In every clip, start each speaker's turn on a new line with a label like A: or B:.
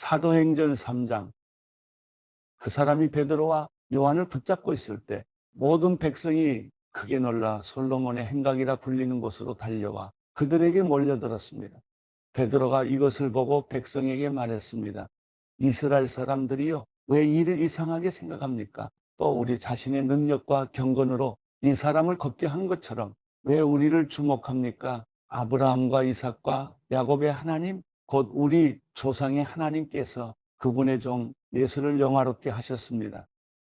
A: 사도행전 3장, 그 사람이 베드로와 요한을 붙잡고 있을 때 모든 백성이 크게 놀라 솔로몬의 행각이라 불리는 곳으로 달려와 그들에게 몰려들었습니다. 베드로가 이것을 보고 백성에게 말했습니다. 이스라엘 사람들이요, 왜 이를 이상하게 생각합니까? 또 우리 자신의 능력과 경건으로 이 사람을 걷게 한 것처럼 왜 우리를 주목합니까? 아브라함과 이삭과 야곱의 하나님, 곧 우리 조상의 하나님께서 그분의 종 예수를 영화롭게 하셨습니다.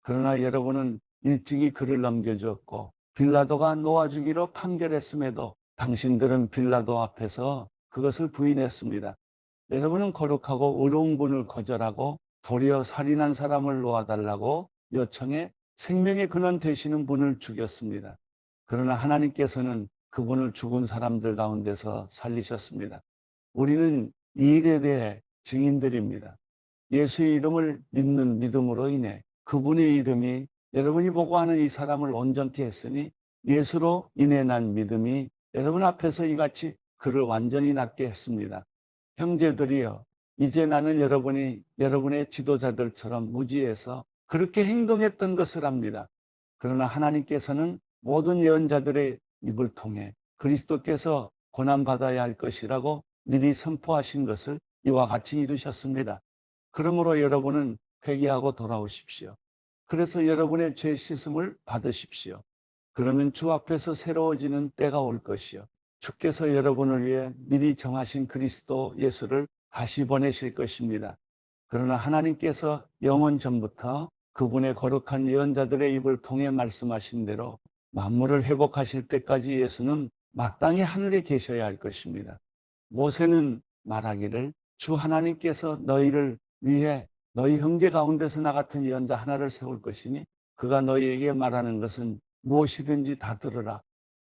A: 그러나 여러분은 일찍이 그를 넘겨주었고 빌라도가 놓아주기로 판결했음에도 당신들은 빌라도 앞에서 그것을 부인했습니다. 여러분은 거룩하고 의로운 분을 거절하고 도리어 살인한 사람을 놓아달라고 요청해 생명의 근원 되시는 분을 죽였습니다. 그러나 하나님께서는 그분을 죽은 사람들 가운데서 살리셨습니다. 우리는 이 일에 대해 증인들입니다. 예수의 이름을 믿는 믿음으로 인해 그분의 이름이 여러분이 보고 하는 이 사람을 온전케 했으니 예수로 인해 난 믿음이 여러분 앞에서 이같이 그를 완전히 낫게 했습니다. 형제들이여, 이제 나는 여러분이 여러분의 지도자들처럼 무지해서 그렇게 행동했던 것을 압니다. 그러나 하나님께서는 모든 예언자들의 입을 통해 그리스도께서 고난받아야 할 것이라고 미리 선포하신 것을 이와 같이 이루셨습니다. 그러므로 여러분은 회개하고 돌아오십시오. 그래서 여러분의 죄 씻음을 받으십시오. 그러면 주 앞에서 새로워지는 때가 올 것이요, 주께서 여러분을 위해 미리 정하신 그리스도 예수를 다시 보내실 것입니다. 그러나 하나님께서 영원 전부터 그분의 거룩한 예언자들의 입을 통해 말씀하신 대로 만물을 회복하실 때까지 예수는 마땅히 하늘에 계셔야 할 것입니다. 모세는 말하기를 주 하나님께서 너희를 위해 너희 형제 가운데서 나 같은 예언자 하나를 세울 것이니 그가 너희에게 말하는 것은 무엇이든지 다 들으라.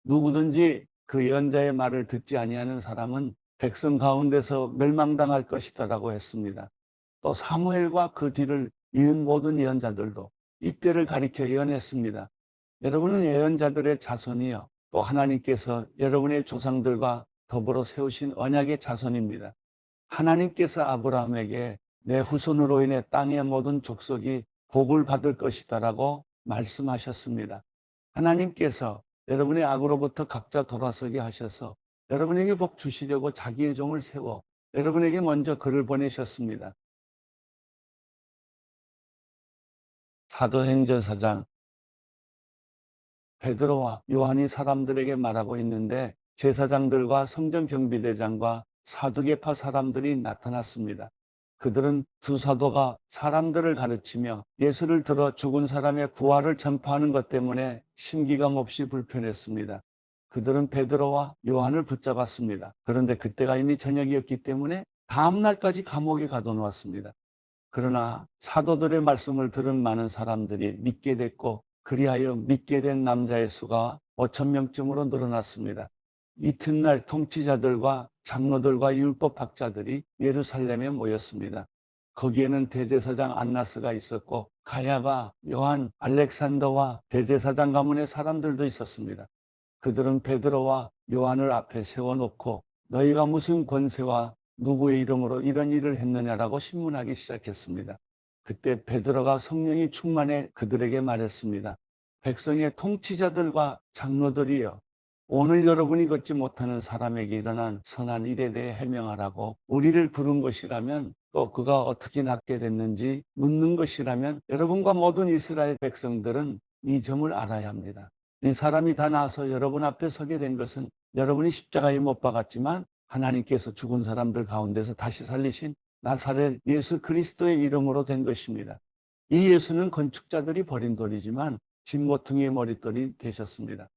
A: 누구든지 그 예언자의 말을 듣지 아니하는 사람은 백성 가운데서 멸망당할 것이다라고 했습니다. 또 사무엘과 그 뒤를 이은 모든 예언자들도 이때를 가리켜 예언했습니다. 여러분은 예언자들의 자손이요, 또 하나님께서 여러분의 조상들과 더불어 세우신 언약의 자손입니다. 하나님께서 아브라함에게 내 후손으로 인해 땅의 모든 족속이 복을 받을 것이다라고 말씀하셨습니다. 하나님께서 여러분의 악으로부터 각자 돌아서게 하셔서 여러분에게 복 주시려고 자기의 종을 세워 여러분에게 먼저 그를 보내셨습니다. 사도행전 4장, 베드로와 요한이 사람들에게 말하고 있는데 제사장들과 성전 경비대장과 사두개파 사람들이 나타났습니다. 그들은 두 사도가 사람들을 가르치며 예수를 들어 죽은 사람의 부활을 전파하는 것 때문에 심기감 없이 불편했습니다. 그들은 베드로와 요한을 붙잡았습니다. 그런데 그때가 이미 저녁이었기 때문에 다음 날까지 감옥에 가둬놓았습니다. 그러나 사도들의 말씀을 들은 많은 사람들이 믿게 됐고 그리하여 믿게 된 남자의 수가 5천 명쯤으로 늘어났습니다. 이튿날 통치자들과 장로들과 율법학자들이 예루살렘에 모였습니다. 거기에는 대제사장 안나스가 있었고 가야바, 요한, 알렉산더와 대제사장 가문의 사람들도 있었습니다. 그들은 베드로와 요한을 앞에 세워놓고 너희가 무슨 권세와 누구의 이름으로 이런 일을 했느냐라고 신문하기 시작했습니다. 그때 베드로가 성령이 충만해 그들에게 말했습니다. 백성의 통치자들과 장로들이여, 오늘 여러분이 걷지 못하는 사람에게 일어난 선한 일에 대해 해명하라고 우리를 부른 것이라면, 또 그가 어떻게 낫게 됐는지 묻는 것이라면 여러분과 모든 이스라엘 백성들은 이 점을 알아야 합니다. 이 사람이 다 나와서 여러분 앞에 서게 된 것은 여러분이 십자가에 못 박았지만 하나님께서 죽은 사람들 가운데서 다시 살리신 나사렛 예수 그리스도의 이름으로 된 것입니다. 이 예수는 건축자들이 버린 돌이지만 진모퉁이의 머릿돌이 되셨습니다.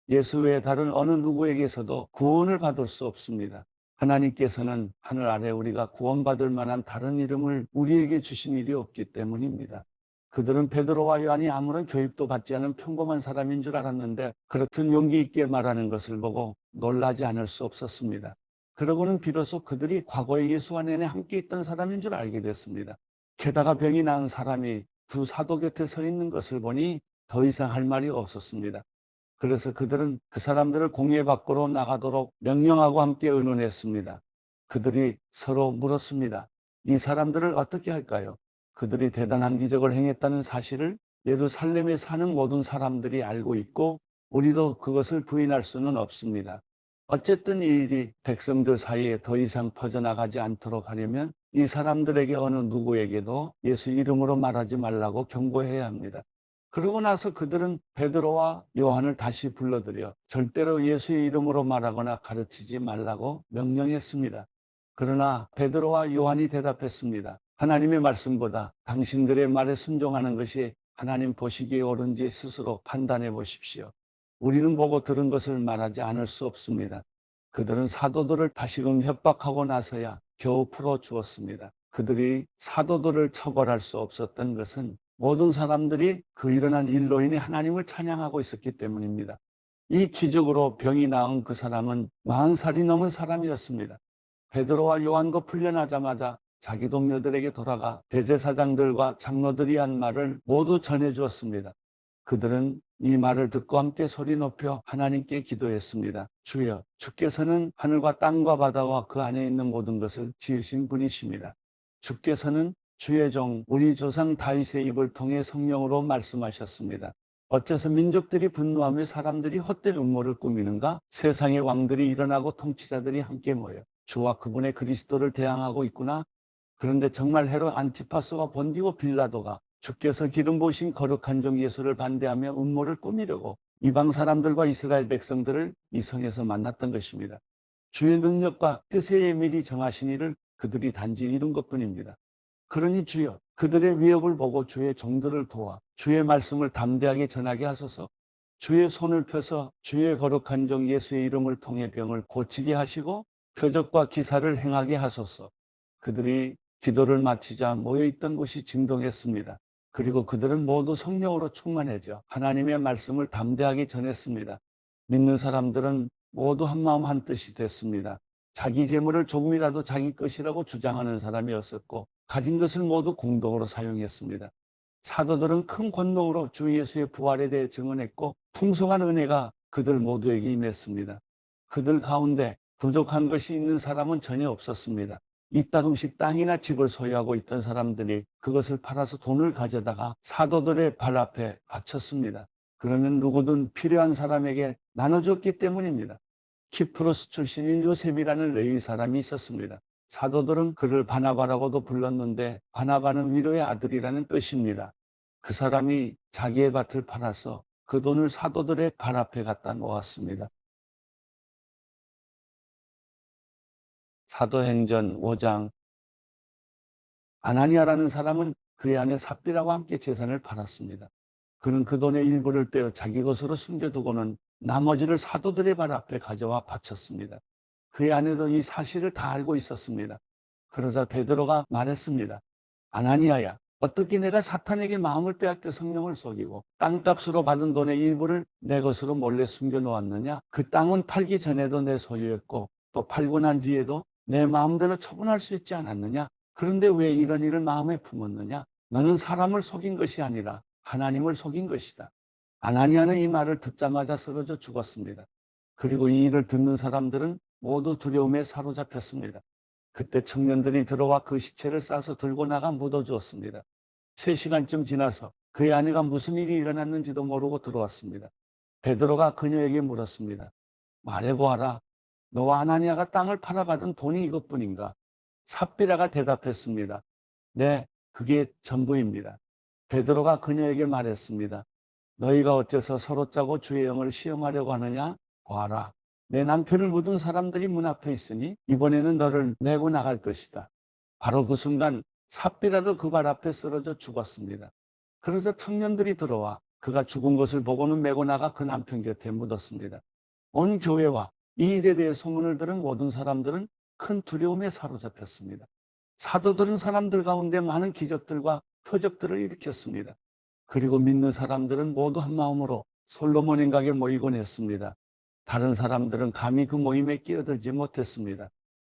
A: 예수 외에 다른 어느 누구에게서도 구원을 받을 수 없습니다. 하나님께서는 하늘 아래 우리가 구원받을 만한 다른 이름을 우리에게 주신 일이 없기 때문입니다. 그들은 베드로와 요한이 아무런 교육도 받지 않은 평범한 사람인 줄 알았는데 그렇듯 용기 있게 말하는 것을 보고 놀라지 않을 수 없었습니다. 그러고는 비로소 그들이 과거에 예수와 내내 함께 있던 사람인 줄 알게 됐습니다. 게다가 병이 나은 사람이 두 사도 곁에 서 있는 것을 보니 더 이상 할 말이 없었습니다. 그래서 그들은 그 사람들을 공회 밖으로 나가도록 명령하고 함께 의논했습니다. 그들이 서로 물었습니다. 이 사람들을 어떻게 할까요? 그들이 대단한 기적을 행했다는 사실을 예루살렘에 사는 모든 사람들이 알고 있고 우리도 그것을 부인할 수는 없습니다. 어쨌든 이 일이 백성들 사이에 더 이상 퍼져나가지 않도록 하려면 이 사람들에게 어느 누구에게도 예수 이름으로 말하지 말라고 경고해야 합니다. 그러고 나서 그들은 베드로와 요한을 다시 불러들여 절대로 예수의 이름으로 말하거나 가르치지 말라고 명령했습니다. 그러나 베드로와 요한이 대답했습니다. 하나님의 말씀보다 당신들의 말에 순종하는 것이 하나님 보시기에 옳은지 스스로 판단해 보십시오. 우리는 보고 들은 것을 말하지 않을 수 없습니다. 그들은 사도들을 다시금 협박하고 나서야 겨우 풀어주었습니다. 그들이 사도들을 처벌할 수 없었던 것은 모든 사람들이 그 일어난 일로 인해 하나님을 찬양하고 있었기 때문입니다. 이 기적으로 병이 나은 그 사람은 40살이 넘은 사람이었습니다. 베드로와 요한도 풀려나자마자 자기 동료들에게 돌아가 대제사장들과 장로들이 한 말을 모두 전해주었습니다. 그들은 이 말을 듣고 함께 소리 높여 하나님께 기도했습니다. 주여, 주께서는 하늘과 땅과 바다와 그 안에 있는 모든 것을 지으신 분이십니다. 주께서는 주의 종 우리 조상 다윗의 입을 통해 성령으로 말씀하셨습니다. 어째서 민족들이 분노하며 사람들이 헛된 음모를 꾸미는가? 세상의 왕들이 일어나고 통치자들이 함께 모여 주와 그분의 그리스도를 대항하고 있구나. 그런데 정말 헤롯 안티파스와 본디오 빌라도가 주께서 기름 부으신 거룩한 종 예수를 반대하며 음모를 꾸미려고 이방 사람들과 이스라엘 백성들을 이 성에서 만났던 것입니다. 주의 능력과 뜻의 미리 정하신 일을 그들이 단지 이룬 것뿐입니다. 그러니 주여, 그들의 위협을 보고 주의 종들을 도와 주의 말씀을 담대하게 전하게 하소서. 주의 손을 펴서 주의 거룩한 종 예수의 이름을 통해 병을 고치게 하시고 표적과 기사를 행하게 하소서. 그들이 기도를 마치자 모여있던 곳이 진동했습니다. 그리고 그들은 모두 성령으로 충만해져 하나님의 말씀을 담대하게 전했습니다. 믿는 사람들은 모두 한마음 한뜻이 됐습니다. 자기 재물을 조금이라도 자기 것이라고 주장하는 사람이었었고 가진 것을 모두 공동으로 사용했습니다. 사도들은 큰 권능으로 주 예수의 부활에 대해 증언했고 풍성한 은혜가 그들 모두에게 임했습니다. 그들 가운데 부족한 것이 있는 사람은 전혀 없었습니다. 이따금씩 땅이나 집을 소유하고 있던 사람들이 그것을 팔아서 돈을 가져다가 사도들의 발 앞에 바쳤습니다. 그러면 누구든 필요한 사람에게 나눠줬기 때문입니다. 키프로스 출신인 요셉이라는 레위 사람이 있었습니다. 사도들은 그를 바나바라고도 불렀는데 바나바는 위로의 아들이라는 뜻입니다. 그 사람이 자기의 밭을 팔아서 그 돈을 사도들의 발 앞에 갖다 놓았습니다. 사도행전 5장. 아나니아라는 사람은 그의 아내 삽비라와 함께 재산을 팔았습니다. 그는 그 돈의 일부를 떼어 자기 것으로 숨겨두고는 나머지를 사도들의 발 앞에 가져와 바쳤습니다. 그의 아내도 이 사실을 다 알고 있었습니다. 그러자 베드로가 말했습니다. 아나니아야, 어떻게 내가 사탄에게 마음을 빼앗겨 성령을 속이고 땅값으로 받은 돈의 일부를 내 것으로 몰래 숨겨놓았느냐? 그 땅은 팔기 전에도 내 소유였고 또 팔고 난 뒤에도 내 마음대로 처분할 수 있지 않았느냐? 그런데 왜 이런 일을 마음에 품었느냐? 너는 사람을 속인 것이 아니라 하나님을 속인 것이다. 아나니아는 이 말을 듣자마자 쓰러져 죽었습니다. 그리고 이 일을 듣는 사람들은 모두 두려움에 사로잡혔습니다. 그때 청년들이 들어와 그 시체를 싸서 들고 나가 묻어주었습니다. 3시간쯤 지나서 그의 아내가 무슨 일이 일어났는지도 모르고 들어왔습니다. 베드로가 그녀에게 물었습니다. 말해보아라. 너와 아나니아가 땅을 팔아받은 돈이 이것뿐인가? 삽비라가 대답했습니다. 네, 그게 전부입니다. 베드로가 그녀에게 말했습니다. 너희가 어째서 서로 짜고 주의 영을 시험하려고 하느냐? 봐라. 내 남편을 묻은 사람들이 문 앞에 있으니 이번에는 너를 내고 나갈 것이다. 바로 그 순간 삽비라도 그 발 앞에 쓰러져 죽었습니다. 그러자 청년들이 들어와 그가 죽은 것을 보고는 메고 나가 그 남편 곁에 묻었습니다. 온 교회와 이 일에 대해 소문을 들은 모든 사람들은 큰 두려움에 사로잡혔습니다. 사도들은 사람들 가운데 많은 기적들과 표적들을 일으켰습니다. 그리고 믿는 사람들은 모두 한 마음으로 솔로몬 행각에 모이곤 했습니다. 다른 사람들은 감히 그 모임에 끼어들지 못했습니다.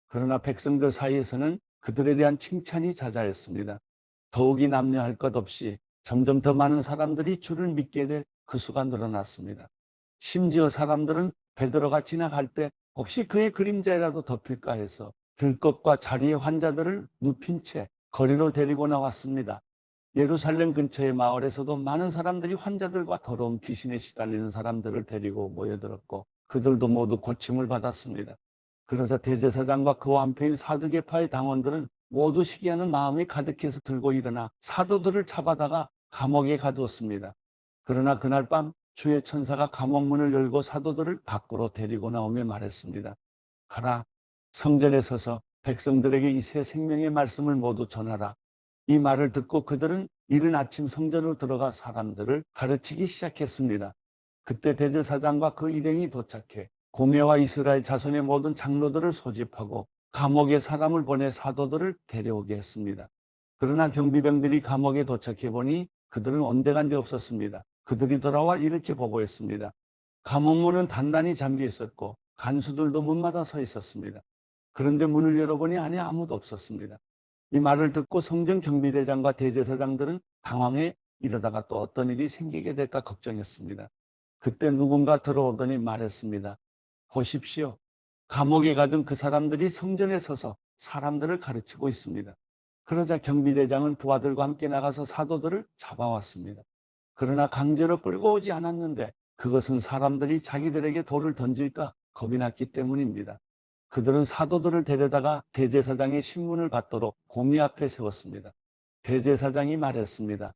A: 그러나 백성들 사이에서는 그들에 대한 칭찬이 자자했습니다. 더욱이 남녀할 것 없이 점점 더 많은 사람들이 주를 믿게 돼 그 수가 늘어났습니다. 심지어 사람들은 베드로가 지나갈 때 혹시 그의 그림자라도 덮일까 해서 들것과 자리의 환자들을 눕힌 채 거리로 데리고 나왔습니다. 예루살렘 근처의 마을에서도 많은 사람들이 환자들과 더러운 귀신에 시달리는 사람들을 데리고 모여들었고 그들도 모두 고침을 받았습니다. 그러자 대제사장과 그와 한패인 사두개파의 당원들은 모두 시기하는 마음이 가득해서 들고 일어나 사도들을 잡아다가 감옥에 가두었습니다. 그러나 그날 밤 주의 천사가 감옥 문을 열고 사도들을 밖으로 데리고 나오며 말했습니다. 가라, 성전에 서서 백성들에게 이 새 생명의 말씀을 모두 전하라. 이 말을 듣고 그들은 이른 아침 성전으로 들어가 사람들을 가르치기 시작했습니다. 그때 대제사장과 그 일행이 도착해 공회와 이스라엘 자손의 모든 장로들을 소집하고 감옥에 사람을 보내 사도들을 데려오게 했습니다. 그러나 경비병들이 감옥에 도착해 보니 그들은 온데간데 없었습니다. 그들이 돌아와 이렇게 보고했습니다. 감옥문은 단단히 잠겨 있었고 간수들도 문마다 서 있었습니다. 그런데 문을 열어보니 안에 아무도 없었습니다. 이 말을 듣고 성전 경비대장과 대제사장들은 당황해 이러다가 또 어떤 일이 생기게 될까 걱정했습니다. 그때 누군가 들어오더니 말했습니다. 보십시오. 감옥에 가둔 그 사람들이 성전에 서서 사람들을 가르치고 있습니다. 그러자 경비대장은 부하들과 함께 나가서 사도들을 잡아왔습니다. 그러나 강제로 끌고 오지 않았는데 그것은 사람들이 자기들에게 돌을 던질까 겁이 났기 때문입니다. 그들은 사도들을 데려다가 대제사장의 신문을 받도록 공의 앞에 세웠습니다. 대제사장이 말했습니다.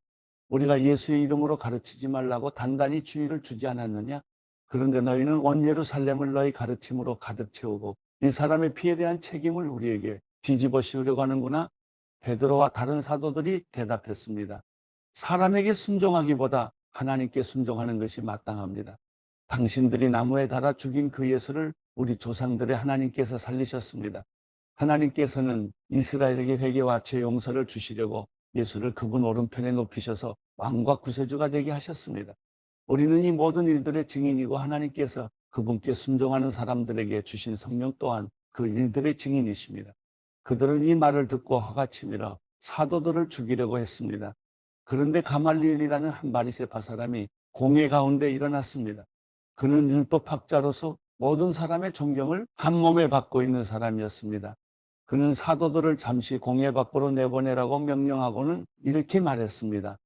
A: 우리가 예수의 이름으로 가르치지 말라고 단단히 주의를 주지 않았느냐? 그런데 너희는 온 예루살렘을 너희 가르침으로 가득 채우고 이 사람의 피에 대한 책임을 우리에게 뒤집어 씌우려고 하는구나. 베드로와 다른 사도들이 대답했습니다. 사람에게 순종하기보다 하나님께 순종하는 것이 마땅합니다. 당신들이 나무에 달아 죽인 그 예수를 우리 조상들의 하나님께서 살리셨습니다. 하나님께서는 이스라엘에게 회개와 죄 용서를 주시려고 예수를 그분 오른편에 높이셔서 왕과 구세주가 되게 하셨습니다. 우리는 이 모든 일들의 증인이고 하나님께서 그분께 순종하는 사람들에게 주신 성령 또한 그 일들의 증인이십니다. 그들은 이 말을 듣고 화가 치밀어 사도들을 죽이려고 했습니다. 그런데 가말리엘이라는 한 바리새파 사람이 공회 가운데 일어났습니다. 그는 율법학자로서 모든 사람의 존경을 한 몸에 받고 있는 사람이었습니다. 그는 사도들을 잠시 공회 밖으로 내보내라고 명령하고는 이렇게 말했습니다.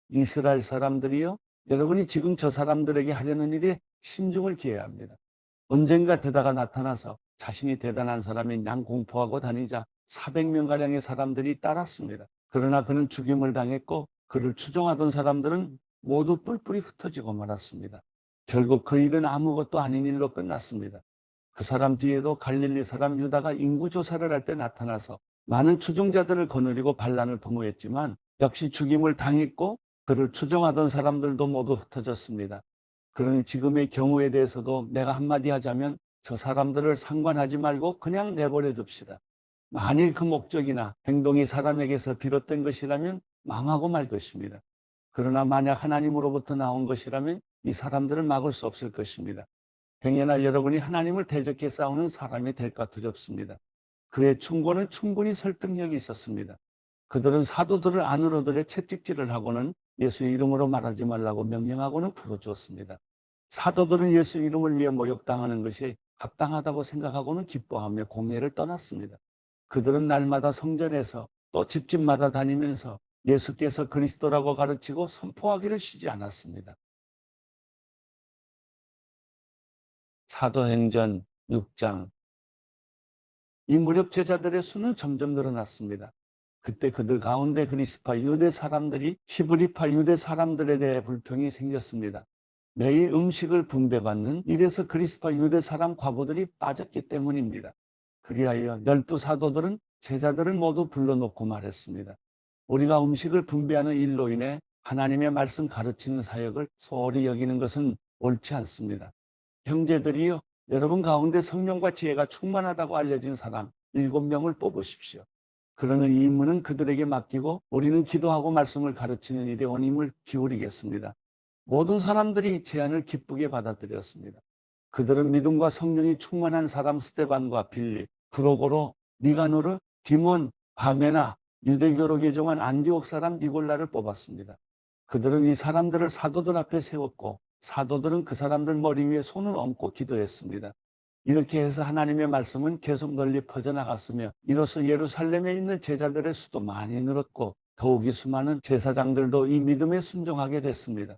A: 이스라엘 사람들이요, 여러분이 지금 저 사람들에게 하려는 일에 신중을 기해야 합니다. 언젠가 드다가 나타나서 자신이 대단한 사람인 양 공포하고 다니자 400명가량의 사람들이 따랐습니다. 그러나 그는 죽임을 당했고 그를 추종하던 사람들은 모두 뿔뿔이 흩어지고 말았습니다. 결국 그 일은 아무것도 아닌 일로 끝났습니다. 그 사람 뒤에도 갈릴리 사람 유다가 인구조사를 할 때 나타나서 많은 추종자들을 거느리고 반란을 도모했지만 역시 죽임을 당했고 그를 추종하던 사람들도 모두 흩어졌습니다. 그러니 지금의 경우에 대해서도 내가 한마디 하자면 저 사람들을 상관하지 말고 그냥 내버려 둡시다. 만일 그 목적이나 행동이 사람에게서 비롯된 것이라면 망하고 말 것입니다. 그러나 만약 하나님으로부터 나온 것이라면 이 사람들을 막을 수 없을 것입니다. 행여나 여러분이 하나님을 대적해 싸우는 사람이 될까 두렵습니다. 그의 충고는 충분히 설득력이 있었습니다. 그들은 사도들을 안으로 들여 채찍질을 하고는 예수의 이름으로 말하지 말라고 명령하고는 풀어주었습니다. 사도들은 예수 이름을 위해 모욕당하는 것이 합당하다고 생각하고는 기뻐하며 공회를 떠났습니다. 그들은 날마다 성전에서 또 집집마다 다니면서 예수께서 그리스도라고 가르치고 선포하기를 쉬지 않았습니다. 사도행전 6장. 이 무렵 제자들의 수는 점점 늘어났습니다. 그때 그들 가운데 그리스파 유대 사람들이 히브리파 유대 사람들에 대해 불평이 생겼습니다. 매일 음식을 분배받는 일에서 그리스파 유대 사람 과부들이 빠졌기 때문입니다. 그리하여 12사도들은 제자들을 모두 불러놓고 말했습니다. 우리가 음식을 분배하는 일로 인해 하나님의 말씀 가르치는 사역을 소홀히 여기는 것은 옳지 않습니다. 형제들이요, 여러분 가운데 성령과 지혜가 충만하다고 알려진 사람 7명을 뽑으십시오. 그러는 이 임무는 그들에게 맡기고 우리는 기도하고 말씀을 가르치는 일에 온 힘을 기울이겠습니다. 모든 사람들이 이 제안을 기쁘게 받아들였습니다. 그들은 믿음과 성령이 충만한 사람 스데반과 빌립, 프로고로, 니가노르, 디몬, 바메나, 유대교로 개종한 안디옥 사람 니골라를 뽑았습니다. 그들은 이 사람들을 사도들 앞에 세웠고 사도들은 그 사람들 머리 위에 손을 얹고 기도했습니다. 이렇게 해서 하나님의 말씀은 계속 널리 퍼져나갔으며 이로써 예루살렘에 있는 제자들의 수도 많이 늘었고 더욱이 수많은 제사장들도 이 믿음에 순종하게 됐습니다.